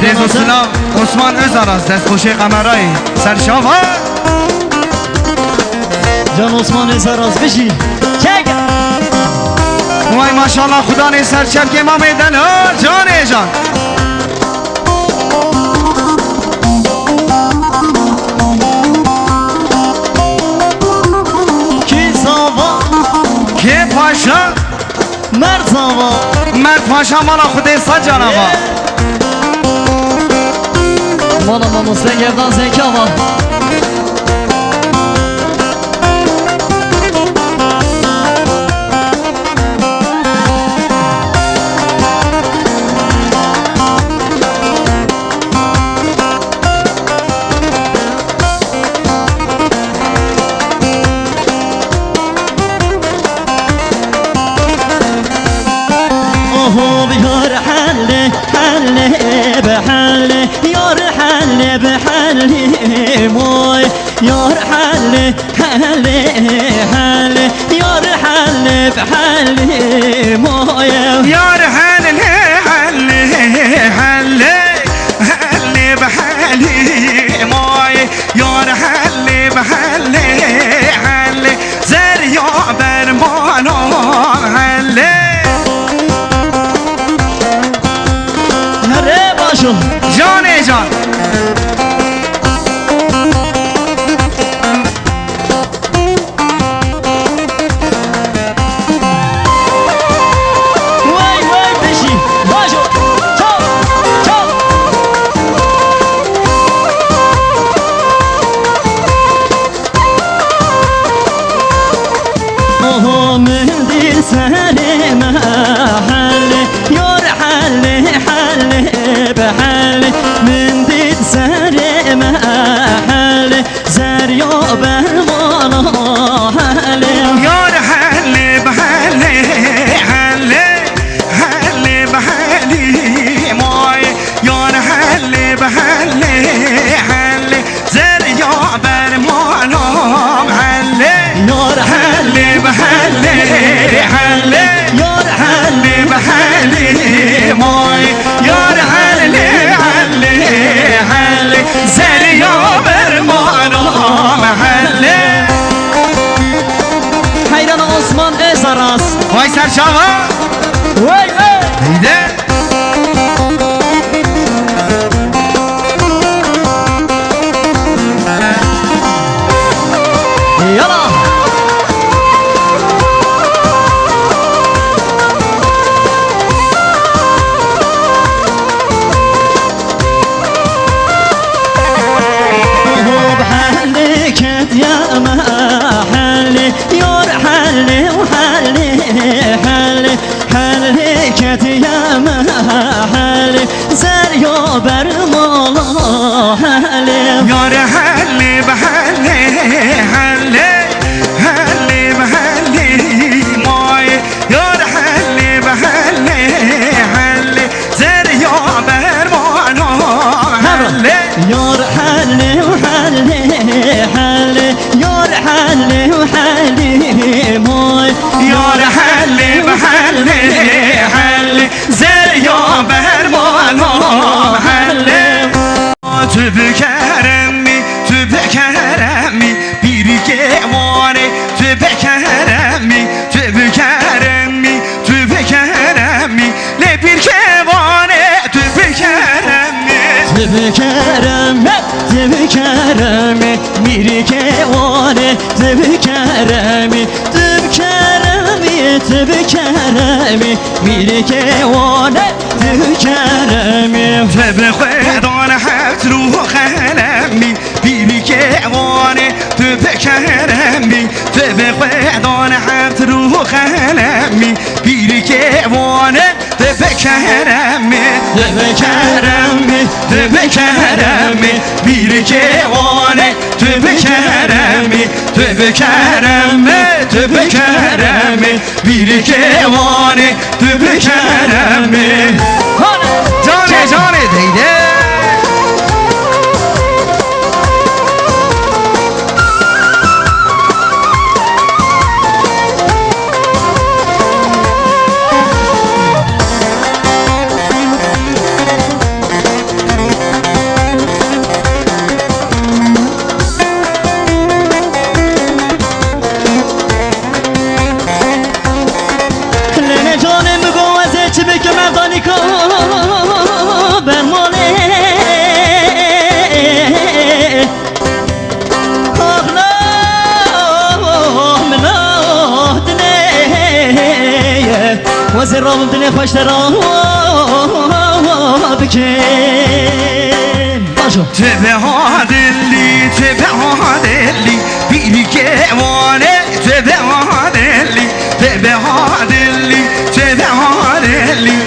رضا السلام عثمان ازاراز دست خوشی قمرایی سرشاوا جان عثمان ازاراز بشی چک وای ماشاءالله خدا نه سر چپ که ما میدن جان جان کی زاوا که پاشا مرد زاوا مرد پاشا مالا خودی سجان آقا مالا ما مستگردان زنک آقا بحل يار حل بحل موي يار حل حل حل يار حل بحل موي يار حل حل حل حل بحل موي يار حل بحل حل زريا برمانو حل جان جان وای وای بشی باشو چاو چاو اوه من دل سر محل یار حل حل بحل من دل سر محل زریا برمانا حل یار حل بحل حل حل بحلی مای یار حل بحل حل زریا برمانم حل یار حل بحل حل یار حل بحلی مای یار حل حل حل زریا برمانم حل حیران عثمان ازاراز وای سرشاوا وای وای دیده یالا بحلك يا محل يار حل وحل حل حلك يا محل زريا برمالا حل یار حل بحل حل حل بحلی مای یار حل بحل حل زریا برمانم حل يار حل وحل حل يار حل وحل موي یار حل بحل حل زریا برمانم حل تو بکرمی تو بکرمی بیری گوانه تو بکرمی تو بکرمی تو بکرمی لبیر گوانه تو بکرمی تبكرم تبكرم ميري كواني تبكرم تبكرم تبكرم ميري كواني تبكرم تبخدان حفت رو خلمی بیری گوانه تو بکرمی تبخدان حفت رو خلمی بیری گوانه تو بکرمی تبكرم تبکرمی بیری گوانه تو بکرمی تبکرمی بیری گوانه تو بکرمی جانه دیده نام دل خوش را بکن باشو تبه ها دلی تبه ها دلی بیری که وانه تبه ها دلی تبه ها دلی تبه ها دلی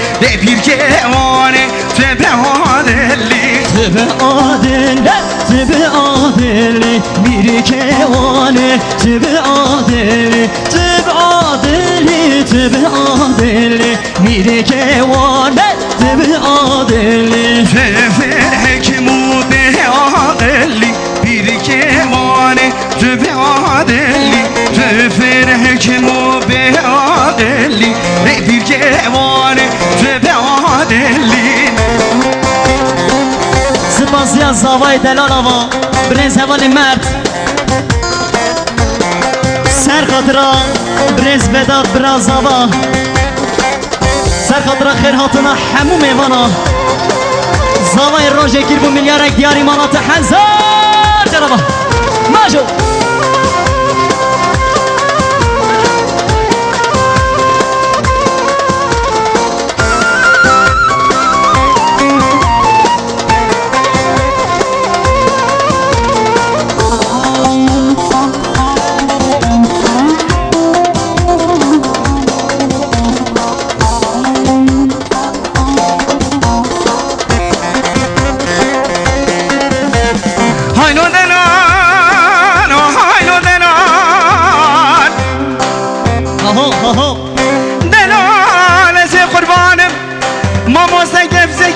بیر که وانه تبه ها دلی تبه آدل تبه آدل میری که وانه تبه آدل تبه آدل تبه آدل میری که وانه تبه آدل تفر حکمو به آدلی بیر که وانه تبه آدلی تفر حکمو به آدلی بیر که وانه تبه آدلی سپاسی از زاوای دلال آوا برنز حوال مرد سر خاطرا برنز بداد براز آوا سر خاطرا خیر هاتنا همو میوانا زاوای روژه گیر بو میلیارک دیاری مانات هزار جنابا ماجو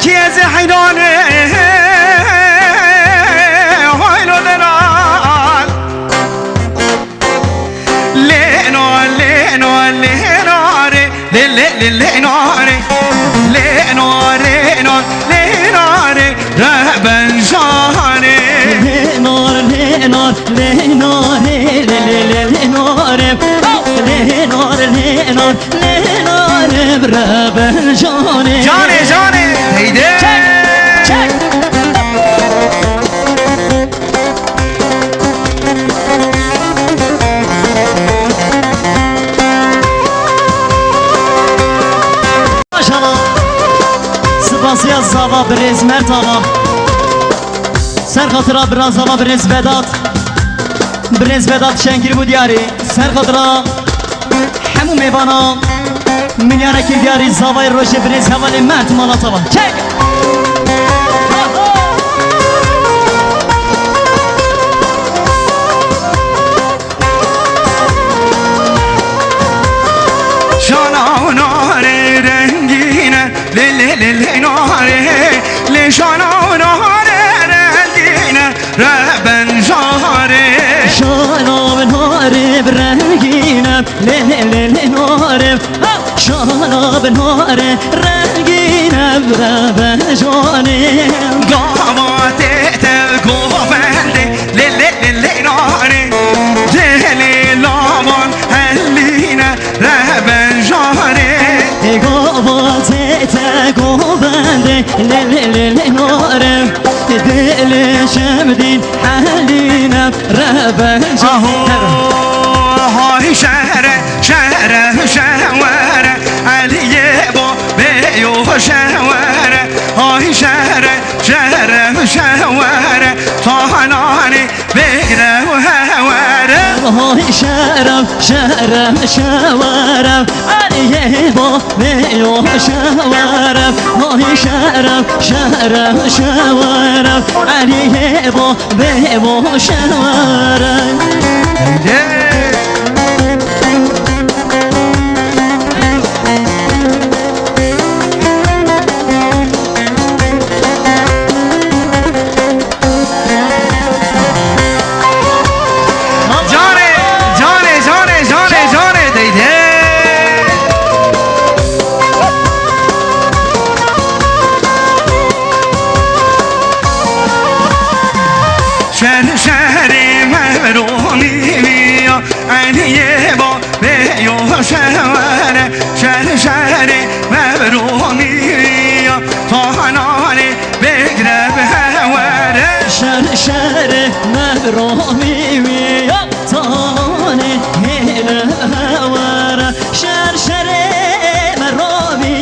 كيز حينانه هايلو دلال لينار لينار لينار لينار لينار لينار رهبن شانه لينار لينار لينار لينار لينار لينار لينار برهبن شانه جاني جاني هيدي سپاسی از زاوا برز مرتاوا سر خاطرا براز زاوا برز بداد شنگیر بود یاری سر خاطرا همو میبانا میلیارکی دیاری زاوای روش برز حوال مرد مالاتاوا چک شانا و ناره رنگینه لیلی ناره لی شانا و ناره رنگینه ربن جاره شانا و ناره رنگینه لیلی ناره شانا و ناره رنگینه ربن جانه گاواته تلگوفنده لیلی ناره دلی لامان هلینه ربن جاره گاواته تلگوفنده لیلی ناره دل شمدین حلینه ربن جانه های شهره شهوره علیه با بیو شهوره های شهره شهوره تاهنانی بگره و هوره های شهرم شوارم علیه با بیو شوارم های شهرم شوارم علیه با بیو شوارم شهری مبرومی بیا علیه با بیو شهوره شهری مبرومی بیا تاهنانی بگره به هوره شهر مبرومی بیا تاهنانی هوره شهر مبرومی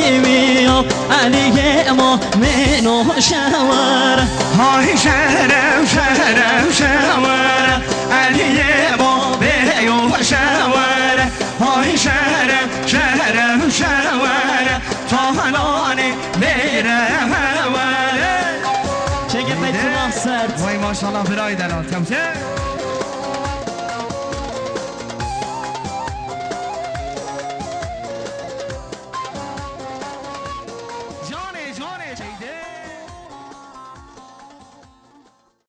ما منو شاور های شهرم شهرم شاور علی با بیو شاور های شهرم شهرم شاور تا هلانه میرم هواره چه گفت تو سرد وای ماشاءالله برای دلال تمشه